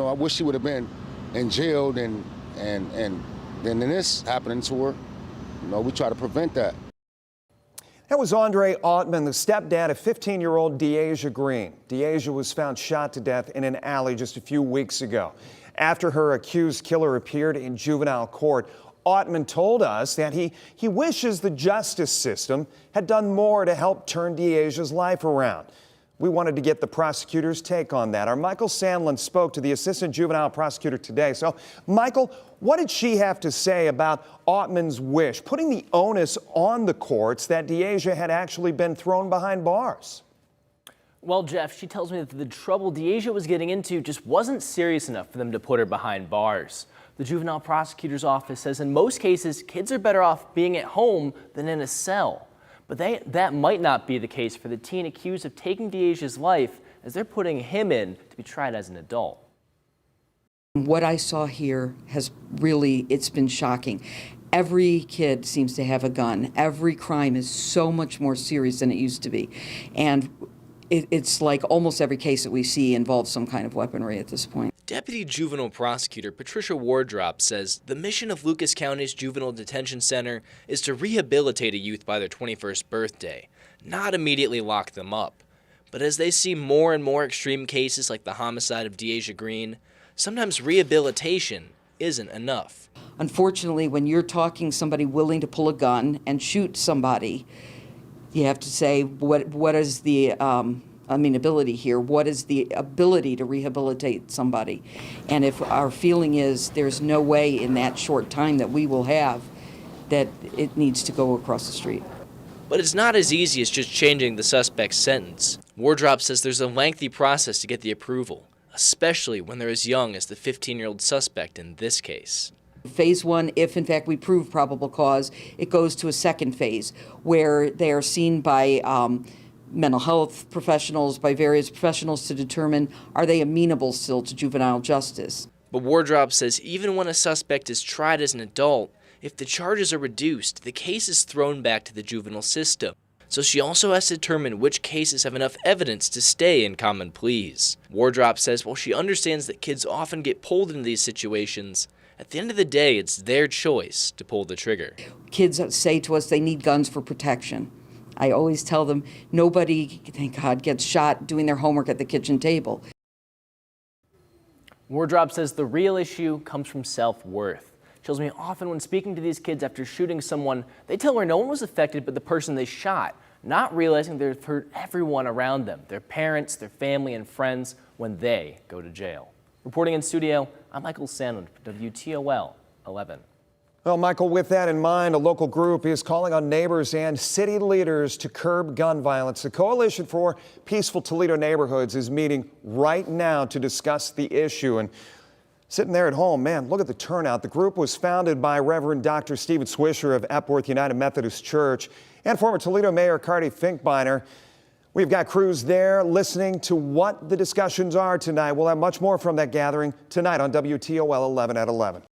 I wish she would have been in jail and then this happening to her. We try to prevent that. That was Andre Ottman, the stepdad of 15-year-old Deasia Green. Deasia was found shot to death in an alley just a few weeks ago. After her accused killer appeared in juvenile court, Ottman told us that he wishes the justice system had done more to help turn Deasia's life around. We wanted to get the prosecutor's take on that. Our Michael Sandlin spoke to the assistant juvenile prosecutor today. So, Michael, what did she have to say about Ottman's wish, putting the onus on the courts that Deasia had actually been thrown behind bars? Well, Jeff, she tells me that the trouble Deasia was getting into just wasn't serious enough for them to put her behind bars. The juvenile prosecutor's office says in most cases, kids are better off being at home than in a cell. But that might not be the case for the teen accused of taking Deasia's life, as they're putting him in to be tried as an adult. What I saw here has really, it's been shocking. Every kid seems to have a gun. Every crime is so much more serious than it used to be. And it's like almost every case that we see involves some kind of weaponry at this point. Deputy Juvenile Prosecutor Patricia Wardrop says the mission of Lucas County's Juvenile Detention Center is to rehabilitate a youth by their 21st birthday, not immediately lock them up. But as they see more and more extreme cases like the homicide of Deasia Green, sometimes rehabilitation isn't enough. Unfortunately, when you're talking somebody willing to pull a gun and shoot somebody, you have to say, what is the amenability here? What is the ability to rehabilitate somebody? And if our feeling is there's no way in that short time that we will have, that it needs to go across the street. But it's not as easy as just changing the suspect's sentence. Wardrop says there's a lengthy process to get the approval, especially when they're as young as the 15-year-old suspect in this case. Phase one, if in fact we prove probable cause, it goes to a second phase where they are seen by mental health professionals, by various professionals to determine are they amenable still to juvenile justice. But Wardrop says even when a suspect is tried as an adult, if the charges are reduced, the case is thrown back to the juvenile system. So she also has to determine which cases have enough evidence to stay in common pleas. Wardrop says while she understands that kids often get pulled into these situations, at the end of the day, it's their choice to pull the trigger. Kids say to us they need guns for protection. I always tell them nobody, thank God, gets shot doing their homework at the kitchen table. Wardrop says the real issue comes from self-worth. She tells me often when speaking to these kids after shooting someone, they tell her no one was affected but the person they shot, not realizing they've hurt everyone around them, their parents, their family, and friends when they go to jail. Reporting in studio, I'm Michael Sandlin for WTOL 11. Well, Michael, with that in mind, a local group is calling on neighbors and city leaders to curb gun violence. The Coalition for Peaceful Toledo Neighborhoods is meeting right now to discuss the issue. And sitting there at home, man, look at the turnout. The group was founded by Reverend Dr. Stephen Swisher of Epworth United Methodist Church and former Toledo Mayor Cardi Finkbeiner. We've got crews there listening to what the discussions are tonight. We'll have much more from that gathering tonight on WTOL 11 at 11.